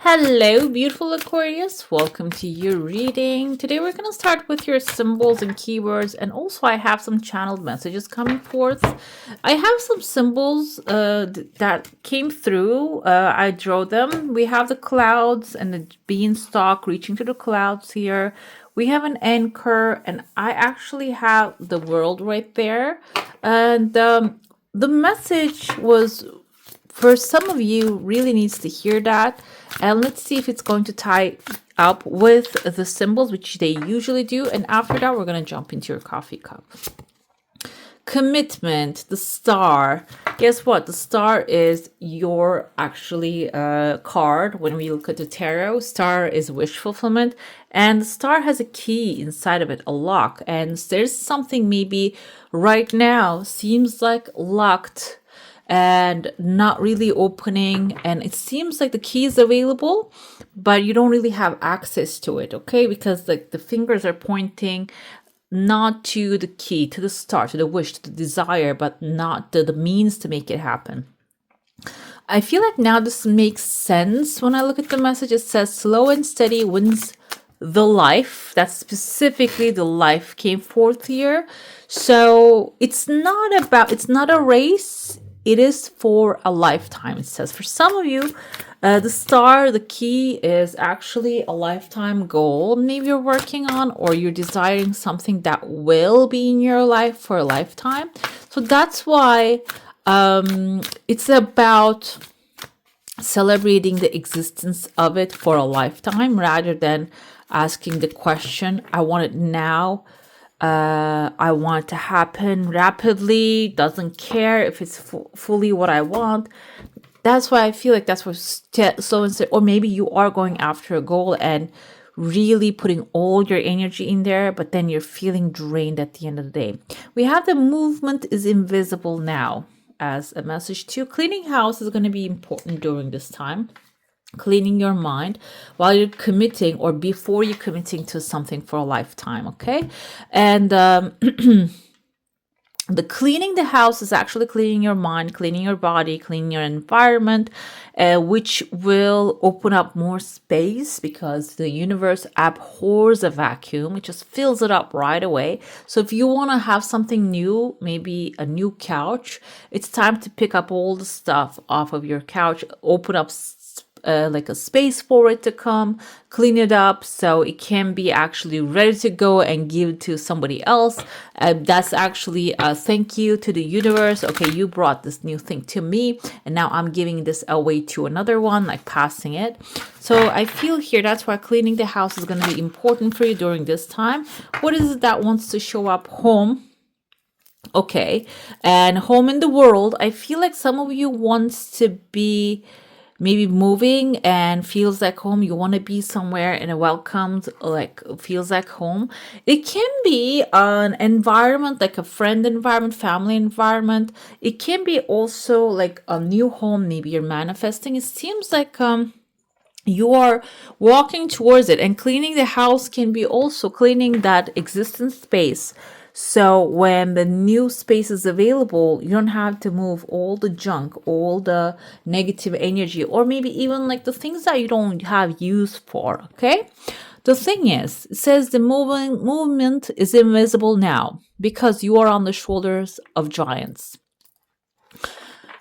Hello, beautiful Aquarius. Welcome to your reading. Today we're going to start with your symbols and keywords, and also I have some channeled messages coming forth. I have some symbols that came through. I drew them. We have the clouds and the beanstalk reaching to the clouds here. We have an anchor, and I actually have the world right there. And the message was, for some of you, really needs to hear that. And let's see if it's going to tie up with the symbols, which they usually do. And after that, we're going to jump into your coffee cup. Commitment, the star. Guess what? The star is your actually card. When we look at the tarot, star is wish fulfillment. And the star has a key inside of it, a lock. And there's something maybe right now seems like locked and not really opening, and it seems like the key is available but you don't really have access to it, okay? Because like the fingers are pointing not to the key, to the star, to the wish, to the desire, but not to the means to make it happen. I feel like now this makes sense. When I look at the message, it says slow and steady wins the life. That's specifically the life came forth here. So it's not a race. It is for a lifetime, it says. For some of you, the star, the key is actually a lifetime goal maybe you're working on, or you're desiring something that will be in your life for a lifetime. So that's why it's about celebrating the existence of it for a lifetime rather than asking the question, I want it now. I want it to happen rapidly, doesn't care if it's fully what I want. That's why I feel like that's what slow and steady, or maybe you are going after a goal and really putting all your energy in there, but then you're feeling drained at the end of the day. We have the movement is invisible now as a message too. Cleaning house is going to be important during this time. Cleaning your mind while you're committing or before you're committing to something for a lifetime, okay? And the cleaning the house is actually cleaning your mind, cleaning your body, cleaning your environment, which will open up more space because the universe abhors a vacuum. It just fills it up right away. So if you want to have something new, maybe a new couch, it's time to pick up all the stuff off of your couch, open up like a space for it to come, clean it up so it can be actually ready to go and give to somebody else. That's actually a thank you to the universe. Okay, you brought this new thing to me and now I'm giving this away to another one, like passing it. So I feel here that's why cleaning the house is going to be important for you during this time. What is it that wants to show up? Home. Okay, and home in the world. I feel like some of you wants to be maybe moving and feels like home. You want to be somewhere and a welcomed, like feels like home. It can be an environment, like a friend environment, family environment. It can be also like a new home. Maybe you're manifesting. It seems like you are walking towards it, and cleaning the house can be also cleaning that existing space. So when the new space is available, you don't have to move all the junk, all the negative energy, or maybe even like the things that you don't have use for, okay? The thing is, it says the movement is invisible now because you are on the shoulders of giants.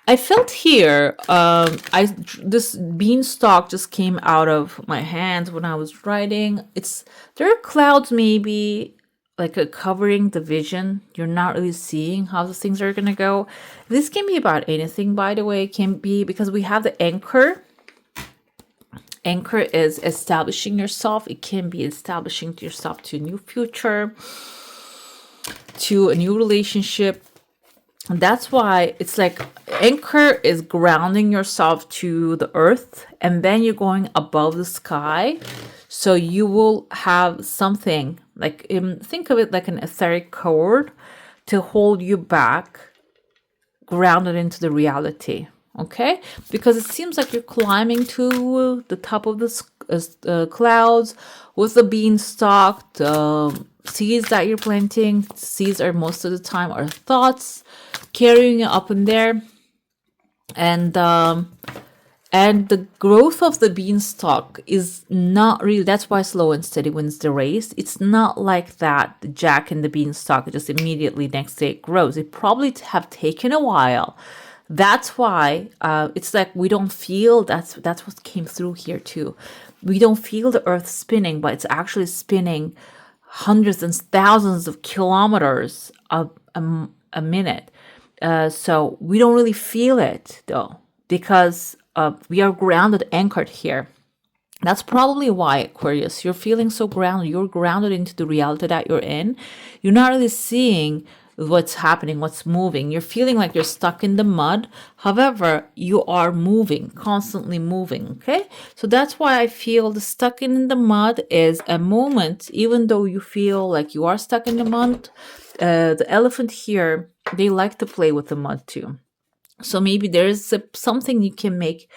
I felt here, this beanstalk just came out of my hands when I was writing. There are clouds maybe like covering the vision. You're not really seeing how the things are going to go. This can be about anything, by the way. It can be because we have the anchor. Anchor is establishing yourself. It can be establishing yourself to a new future, to a new relationship. And that's why it's like anchor is grounding yourself to the earth, and then you're going above the sky. So you will have something like, think of it like an etheric cord to hold you back, grounded into the reality. Okay, because it seems like you're climbing to the top of the clouds with the beanstalk. The seeds that you're planting, seeds are most of the time are thoughts, carrying it up in there, and And the growth of the beanstalk is not really, that's why slow and steady wins the race. It's not like that, the jack and the beanstalk just immediately next day it grows. It probably have taken a while. That's why it's like we don't feel, that's what came through here too. We don't feel the earth spinning, but it's actually spinning hundreds and thousands of kilometers a minute. So we don't really feel it though, because we are grounded, anchored here. That's probably why, Aquarius, you're feeling so grounded. You're grounded into the reality that you're in. You're not really seeing what's happening, what's moving. You're feeling like you're stuck in the mud. However, you are moving, constantly moving. Okay. So that's why I feel the stuck in the mud is a moment, even though you feel like you are stuck in the mud. The elephant here, they like to play with the mud too. So maybe there's something you can make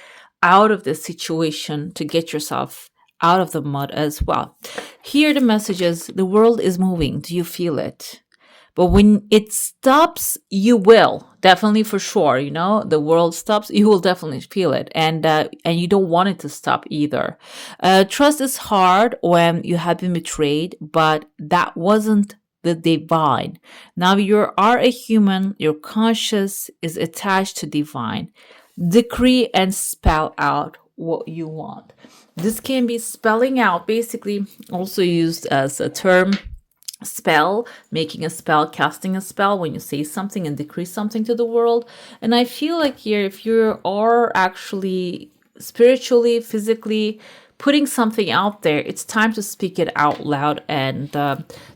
out of this situation to get yourself out of the mud as well. Here, the message is the world is moving. Do you feel it? But when it stops, you will definitely, for sure. You know, the world stops, you will definitely feel it, and you don't want it to stop either. Trust is hard when you have been betrayed, but that wasn't the divine. Now you are a human. Your conscious is attached to divine. Decree and spell out what you want. This can be spelling out, basically also used as a term. Spell, making a spell, casting a spell, when you say something and decree something to the world. And I feel like here, if you are actually spiritually, physically putting something out there, it's time to speak it out loud, and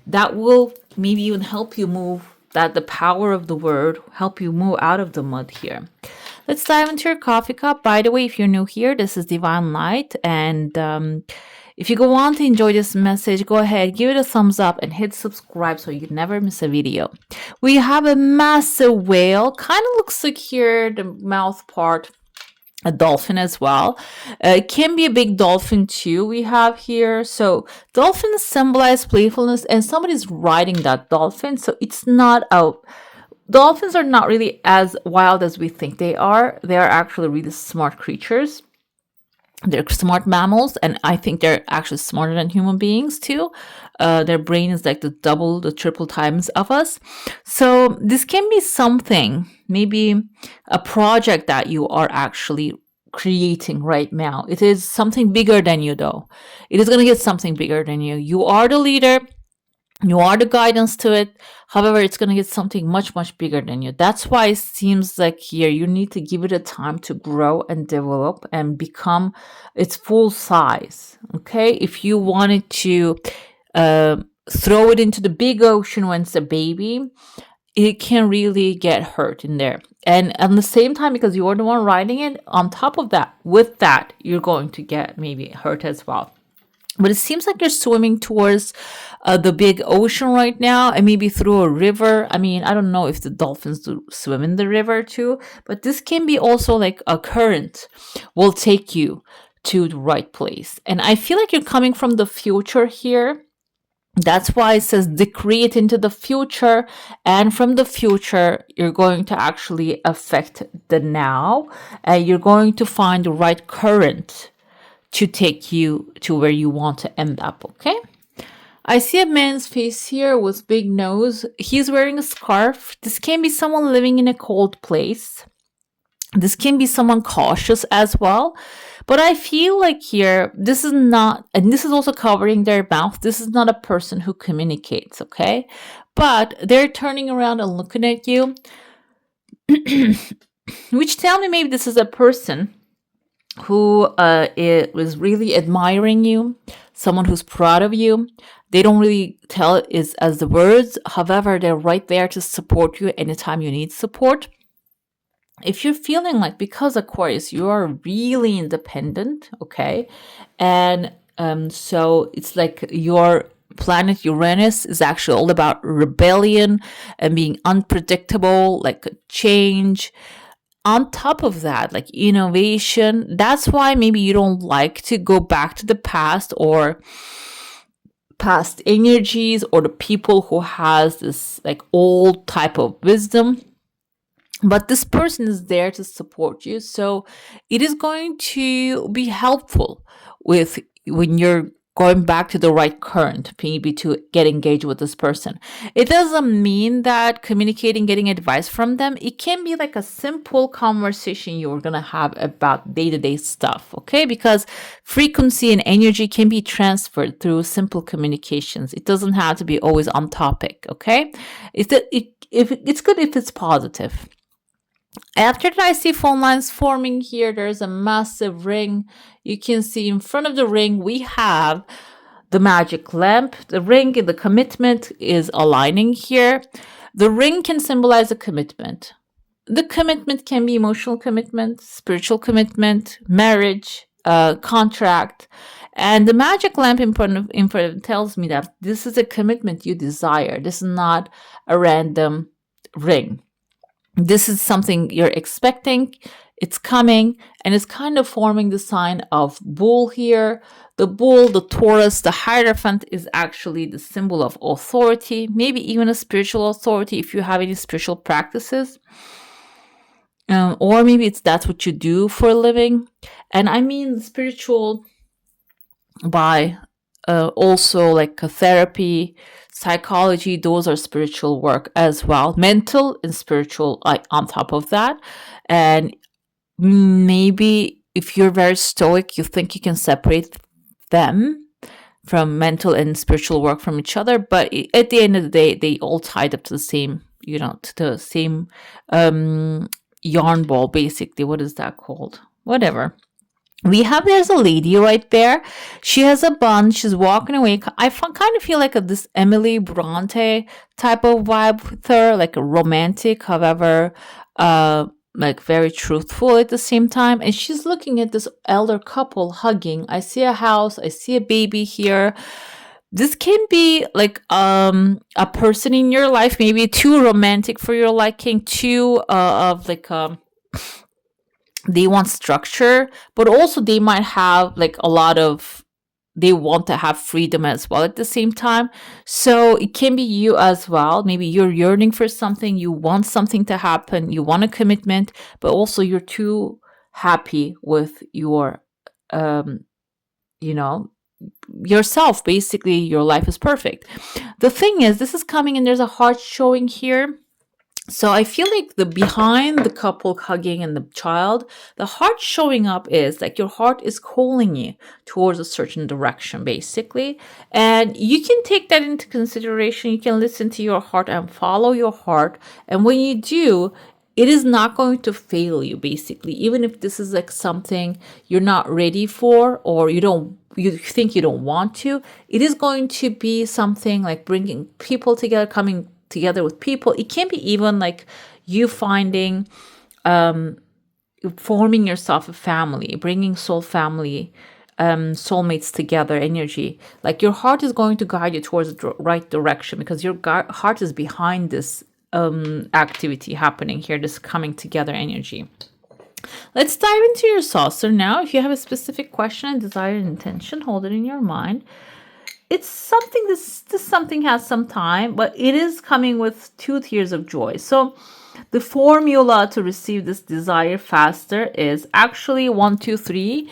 that will maybe even help you move, that the power of the word help you move out of the mud here. Let's dive into your coffee cup. By the way, if you're new here, this is Divine Light, and if you go on to enjoy this message, go ahead, give it a thumbs up and hit subscribe so you never miss a video. We have a massive whale, kind of looks like here, the mouth part, a dolphin as well. It can be a big dolphin too we have here. So dolphins symbolize playfulness, and somebody's riding that dolphin. So it's not a... Dolphins are not really as wild as we think they are. They are actually really smart creatures. They're smart mammals, and I think they're actually smarter than human beings too. Their brain is like the double, the triple times of us. So this can be something, maybe a project that you are actually creating right now. It is something bigger than you, though. It is going to get something bigger than you. You are the leader. You are the guidance to it. However, it's going to get something much, much bigger than you. That's why it seems like here you need to give it a time to grow and develop and become its full size. Okay. If you wanted to throw it into the big ocean when it's a baby, it can really get hurt in there. And at the same time, because you're the one riding it, on top of that, with that, you're going to get maybe hurt as well. But it seems like you're swimming towards the big ocean right now, and maybe through a river. I mean, I don't know if the dolphins do swim in the river too, but this can be also like a current will take you to the right place. And I feel like you're coming from the future here. That's why it says decree it into the future. And from the future, you're going to actually affect the now. You're going to find the right current to take you to where you want to end up, okay? I see a man's face here with big nose. He's wearing a scarf. This can be someone living in a cold place. This can be someone cautious as well. But I feel like here, this is not, and this is also covering their mouth. This is not a person who communicates, okay? But they're turning around and looking at you, which tell me maybe this is a person who is really admiring you, someone who's proud of you. They don't really tell it as the words. However, they're right there to support you anytime you need support. If you're feeling like, because Aquarius, you are really independent, okay? And so it's like your planet Uranus is actually all about rebellion and being unpredictable, like a change. On top of that, like innovation, that's why maybe you don't like to go back to the past or past energies or the people who has this like old type of wisdom. but this person is there to support you, so it is going to be helpful with when you're going back to the right current, maybe to get engaged with this person. It doesn't mean that communicating, getting advice from them, it can be like a simple conversation you're gonna have about day-to-day stuff, okay? Because frequency and energy can be transferred through simple communications. It doesn't have to be always on topic, okay? If it's good if it's positive. After that, I see phone lines forming here. There's a massive ring. You can see in front of the ring, we have the magic lamp. The ring in the commitment is aligning here. The ring can symbolize a commitment. The commitment can be emotional commitment, spiritual commitment, marriage, contract. And the magic lamp in front of tells me that this is a commitment you desire. This is not a random ring. This is something you're expecting, it's coming, and it's kind of forming the sign of bull here. The bull, the Taurus, the Hierophant is actually the symbol of authority, maybe even a spiritual authority if you have any spiritual practices. Or maybe that's what you do for a living. And I mean spiritual by also like a therapy, psychology, those are spiritual work as well. Mental and spiritual on top of that. And maybe if you're very stoic, you think you can separate them from mental and spiritual work from each other. But at the end of the day, they all tied up to the same, to the same yarn ball, basically. What is that called? Whatever. There's a lady right there. She has a bun. She's walking away. I kind of feel like this Emily Bronte type of vibe with her, like a romantic, however, like very truthful at the same time. And she's looking at this elder couple hugging. I see a house. I see a baby here. This can be like a person in your life, maybe too romantic for your liking, too of like they want structure, but also they might have like they want to have freedom as well at the same time. So it can be you as well. Maybe you're yearning for something, you want something to happen, you want a commitment, but also you're too happy with your, you know, yourself. Basically, your life is perfect. The thing is, this is coming and there's a heart showing here. So I feel like the behind the couple hugging and the child, the heart showing up is like your heart is calling you towards a certain direction, basically. And you can take that into consideration. You can listen to your heart and follow your heart. And when you do, it is not going to fail you, basically. Even if this is like something you're not ready for, or you think you don't want to, it is going to be something like bringing people together, coming together with people. It can be even like you finding, forming yourself a family, bringing soulmates together, energy. Like your heart is going to guide you towards the right direction because your heart is behind this activity happening here, this coming together energy. Let's dive into your saucer now. If you have a specific question and desire and intention, hold it in your mind. It's something, this something has some time, but it is coming with 2 tears of joy. So the formula to receive this desire faster is actually 1, 2, 3,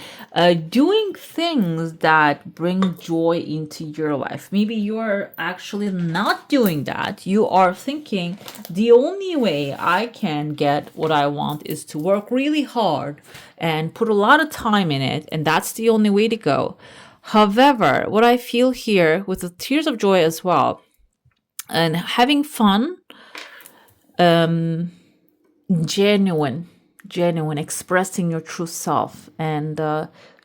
doing things that bring joy into your life. Maybe you're actually not doing that. You are thinking the only way I can get what I want is to work really hard and put a lot of time in it, and that's the only way to go. However, what I feel here with the tears of joy as well, and having fun, genuine, expressing your true self and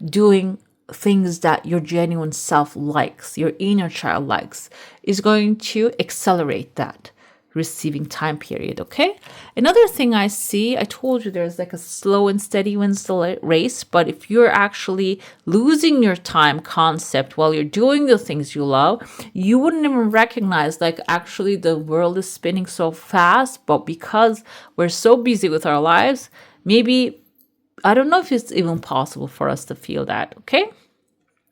doing things that your genuine self likes, your inner child likes, is going to accelerate that receiving time period. Okay. Another thing I see, I told you there's like a slow and steady wins the race, but if you're actually losing your time concept while you're doing the things you love, you wouldn't even recognize like actually the world is spinning so fast, but because we're so busy with our lives, maybe I don't know if it's even possible for us to feel that. Okay.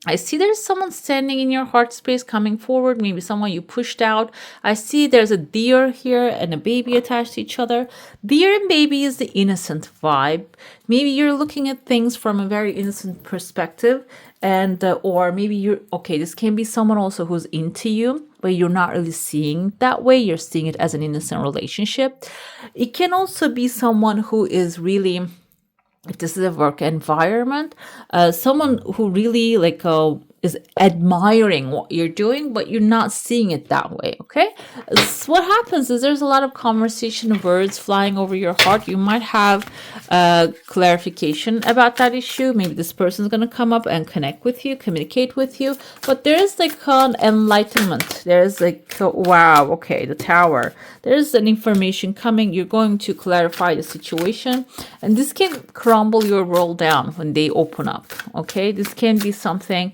I see there's someone standing in your heart space coming forward, maybe someone you pushed out. I see there's a deer here and a baby attached to each other. Deer and baby is the innocent vibe. Maybe you're looking at things from a very innocent perspective, and or maybe you're okay. This can be someone also who's into you, but you're not really seeing it that way. You're seeing it as an innocent relationship. It can also be someone who is really, if this is a work environment, someone who really is admiring what you're doing, but you're not seeing it that way. Okay, so what happens is there's a lot of conversation words flying over your heart. You might have clarification about that issue. Maybe this person is going to come up and connect with you, communicate with you, but there's like an enlightenment. There's like, wow, okay, the tower, there's an information coming. You're going to clarify the situation, and this can crumble your world down when they open up. Okay, this can be something.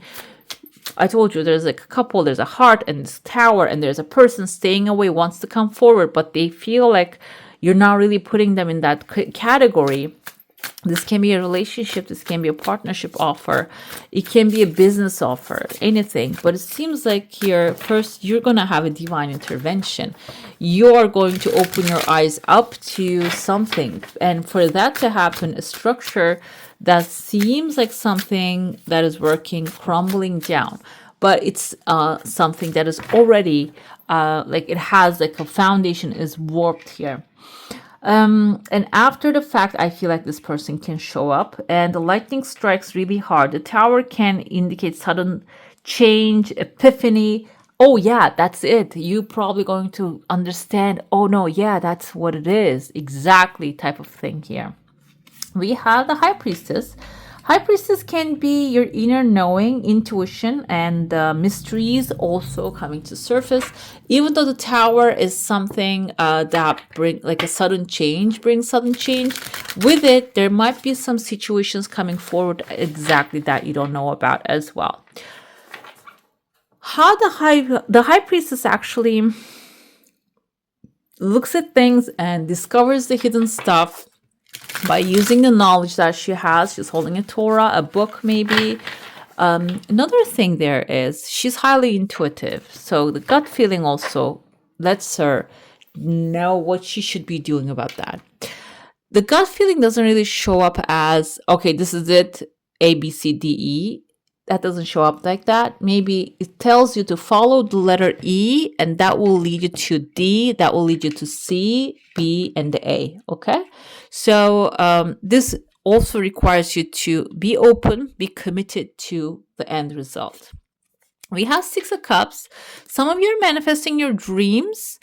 I told you there's like a couple, there's a heart and this tower, and there's a person staying away, wants to come forward, but they feel like you're not really putting them in that category. This can be a relationship, this can be a partnership offer, it can be a business offer, anything. But it seems like here, first, you're going to have a divine intervention. You're going to open your eyes up to something. And for that to happen, a structure that seems like something that is working, crumbling down. But it's something that is already, like it has like a foundation is warped here. And after the fact, I feel like this person can show up, and the lightning strikes really hard. The tower can indicate sudden change, epiphany. Oh yeah, that's it. You probably going to understand. Oh no, yeah, that's what it is. Exactly, type of thing here. We have the High Priestess. High Priestess can be your inner knowing, intuition, and mysteries also coming to surface. Even though the tower is something that bring like a sudden change, brings sudden change. With it, there might be some situations coming forward exactly that you don't know about as well. How the High Priestess actually looks at things and discovers the hidden stuff by using the knowledge that she has. She's holding a Torah, a book maybe. Another thing there is she's highly intuitive. So the gut feeling also lets her know what she should be doing about that. The gut feeling doesn't really show up as, okay, this is it, A, B, C, D, E. That doesn't show up like that. Maybe it tells you to follow the letter E, and that will lead you to D, that will lead you to C, B, and the A. Okay? So this also requires you to be open, be committed to the end result. We have Six of Cups. Some of you are manifesting your dreams.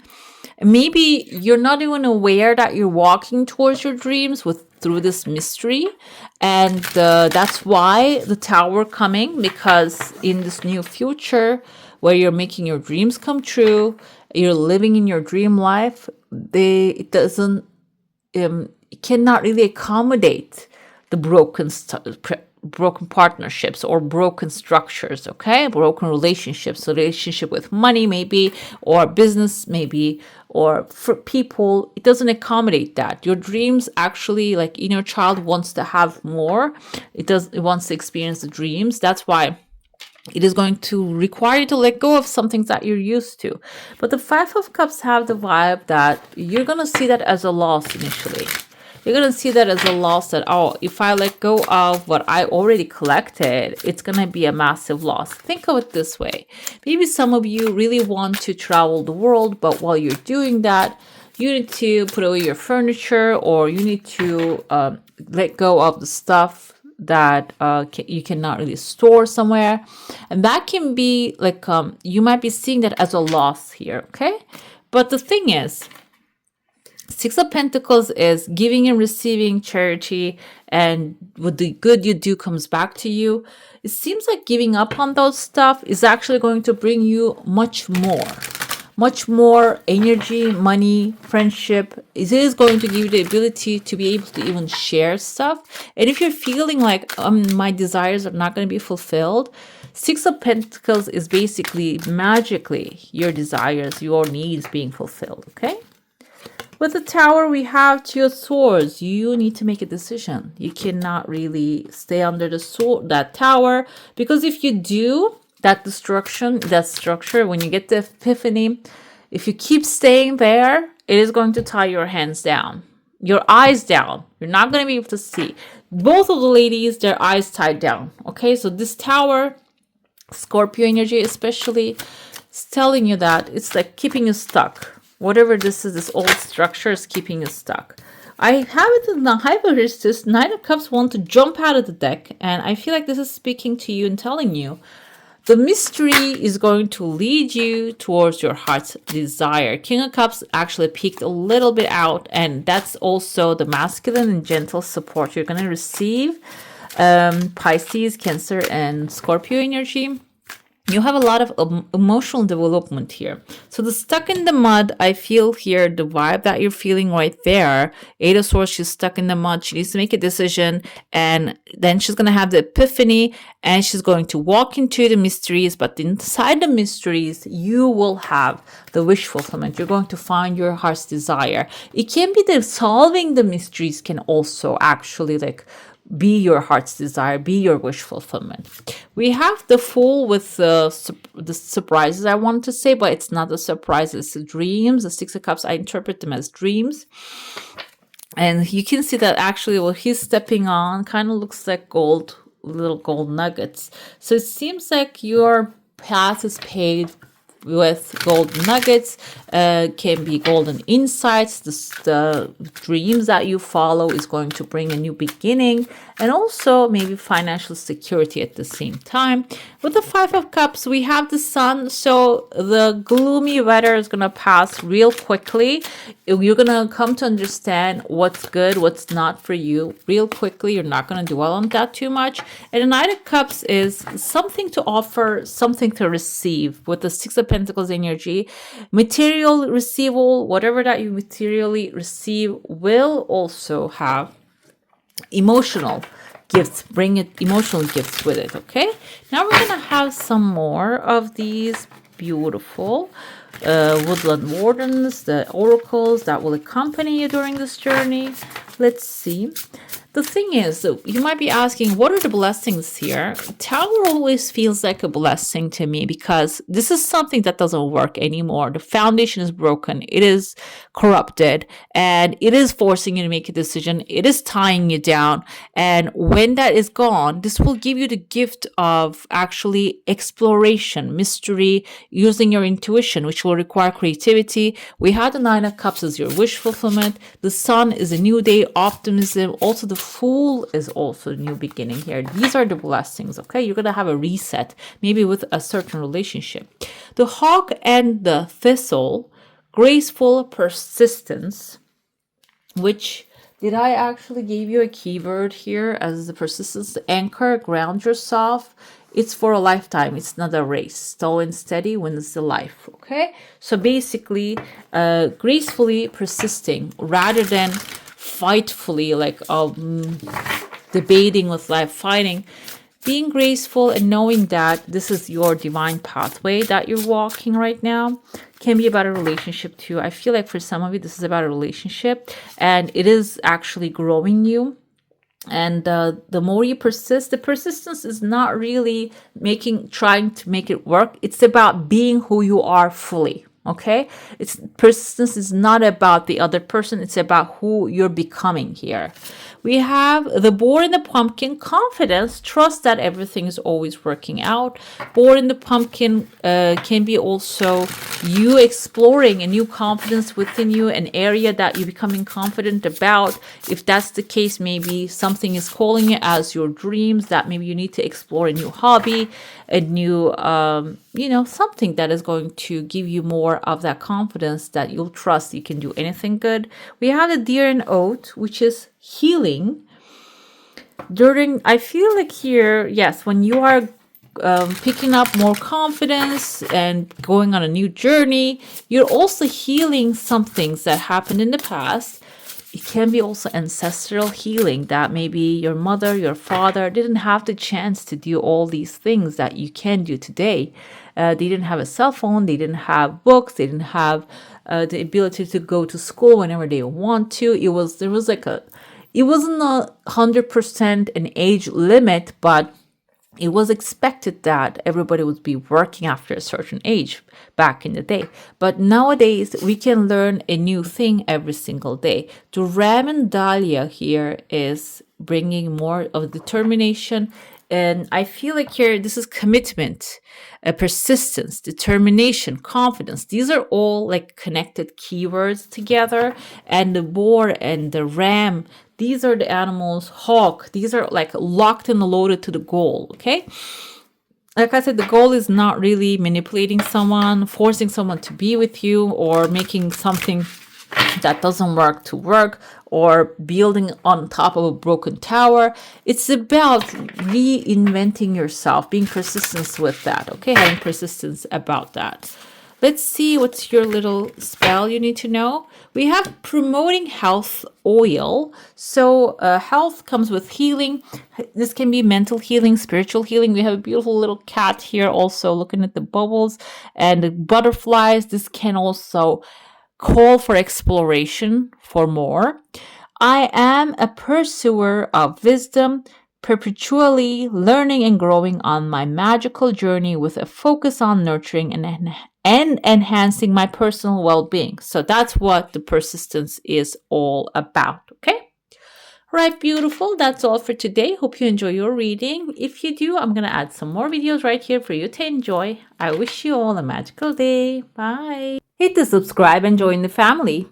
Maybe you're not even aware that you're walking towards your dreams through this mystery. And that's why the tower coming, because in this new future where you're making your dreams come true, you're living in your dream life, it doesn't, it cannot really accommodate the broken partnerships or broken structures, okay? Broken relationships, relationship with money maybe, or business maybe, or for people. It doesn't accommodate that. Your dreams actually, like inner child wants to have more. It wants to experience the dreams. That's why it is going to require you to let go of some things that you're used to. But the Five of Cups have the vibe that you're going to see that as a loss initially. You're going to see that as a loss that, oh, if I let go of what I already collected, it's going to be a massive loss. Think of it this way. Maybe some of you really want to travel the world, but while you're doing that, you need to put away your furniture, or you need to let go of the stuff that you cannot really store somewhere. And that can be like, you might be seeing that as a loss here, okay? But the thing is, Six of Pentacles is giving and receiving, charity, and what the good you do comes back to you. It seems like giving up on those stuff is actually going to bring you much more energy, money, friendship. It is going to give you the ability to be able to even share stuff. And if you're feeling like my desires are not going to be fulfilled, Six of Pentacles is basically magically your desires, your needs being fulfilled, okay? With the Tower, we have Two of Swords. You need to make a decision. You cannot really stay under the sword, that tower, because if you do, that structure, when you get the epiphany, if you keep staying there, it is going to tie your hands down, your eyes down. You're not going to be able to see. Both of the ladies, their eyes tied down. Okay, so this Tower, Scorpio energy especially, is telling you that it's like keeping you stuck. Whatever this is, this old structure is keeping you stuck. I have it in the Hyperistess. Nine of Cups want to jump out of the deck, and I feel like this is speaking to you and telling you the mystery is going to lead you towards your heart's desire. King of Cups actually peeked a little bit out, and that's also the masculine and gentle support you're going to receive. Pisces, Cancer, and Scorpio energy. You have a lot of emotional development here. So the stuck in the mud, I feel here, the vibe that you're feeling right there. Eight of Swords, she's stuck in the mud. She needs to make a decision. And then she's going to have the epiphany. And she's going to walk into the mysteries. But inside the mysteries, you will have the wish fulfillment. You're going to find your heart's desire. It can be that solving the mysteries can also actually like be your heart's desire, be your wish fulfillment. We have the Fool with the surprises, I wanted to say, but it's not a surprise, it's the dreams. The Six of Cups, I interpret them as dreams. And you can see that actually what he's stepping on kind of looks like little gold nuggets. So it seems like your path is paved with golden nuggets, can be golden insights. The dreams that you follow is going to bring a new beginning, and also maybe financial security at the same time. With the Five of Cups, we have the Sun, so the gloomy weather is going to pass real quickly. You're going to come to understand what's good, what's not for you real quickly. You're not going to dwell on that too much. And the Knight of Cups is something to offer, something to receive. With the Six of Pentacles energy, material receival, whatever that you materially receive will also have emotional gifts, bring it emotional gifts with it. Okay, now we're gonna have some more of these beautiful woodland wardens, the oracles that will accompany you during this journey. Let's see. The thing is, you might be asking, what are the blessings here? Tower always feels like a blessing to me because this is something that doesn't work anymore. The foundation is broken. It is corrupted and it is forcing you to make a decision. It is tying you down. And when that is gone, this will give you the gift of actually exploration, mystery, using your intuition, which will require creativity. We had the Nine of Cups as your wish fulfillment. The Sun is a new day, optimism. Also, the Fool is also a new beginning here. These are the blessings, okay? You're going to have a reset, maybe with a certain relationship. The Hawk and the Thistle, graceful persistence, which did I actually give you a keyword here as the persistence? Anchor, ground yourself. It's for a lifetime. It's not a race. Slow and steady wins the life, okay? So basically, gracefully persisting rather than fightfully, like debating with life, fighting, being graceful and knowing that this is your divine pathway that you're walking right now. Can be about a relationship too. I feel like for some of you, this is about a relationship and it is actually growing you. And the more you persist, the persistence is not really trying to make it work. It's about being who you are fully. Okay, persistence is not about the other person. It's about who you're becoming here. We have the Boar in the Pumpkin, confidence, trust that everything is always working out. Boar in the Pumpkin can be also you exploring a new confidence within you, an area that you're becoming confident about. If that's the case, maybe something is calling you as your dreams, that maybe you need to explore a new hobby, a new, something that is going to give you more of that confidence that you'll trust you can do anything good. We have the Deer and Oat, which is healing. I feel like here, yes, when you are picking up more confidence and going on a new journey, you're also healing some things that happened in the past. it can be also ancestral healing, that maybe your mother, your father didn't have the chance to do all these things that you can do today. They didn't have a cell phone, they didn't have books, they didn't have the ability to go to school whenever they want to. It wasn't 100% an age limit, but it was expected that everybody would be working after a certain age back in the day. But nowadays, we can learn a new thing every single day. The Raman Dahlia here is bringing more of determination. And I feel like here, this is commitment, persistence, determination, confidence. These are all like connected keywords together. And the boar and the ram, these are the animals, hawk. These are like locked and loaded to the goal, okay? Like I said, the goal is not really manipulating someone, forcing someone to be with you, or making something that doesn't work to work, or building on top of a broken tower. It's about reinventing yourself, being persistent with that, okay? Having persistence about that. Let's see what's your little spell you need to know. We have promoting health oil. So health comes with healing. This can be mental healing, spiritual healing. We have a beautiful little cat here also looking at the bubbles and the butterflies. This can also call for exploration for more. I am a pursuer of wisdom, perpetually learning and growing on my magical journey with a focus on nurturing and enhancing my personal well-being. So that's what the persistence is all about, okay? Right, beautiful. That's all for today. Hope you enjoy your reading. If you do, I'm going to add some more videos right here for you to enjoy. I wish you all a magical day. Bye. Hit the subscribe and join the family.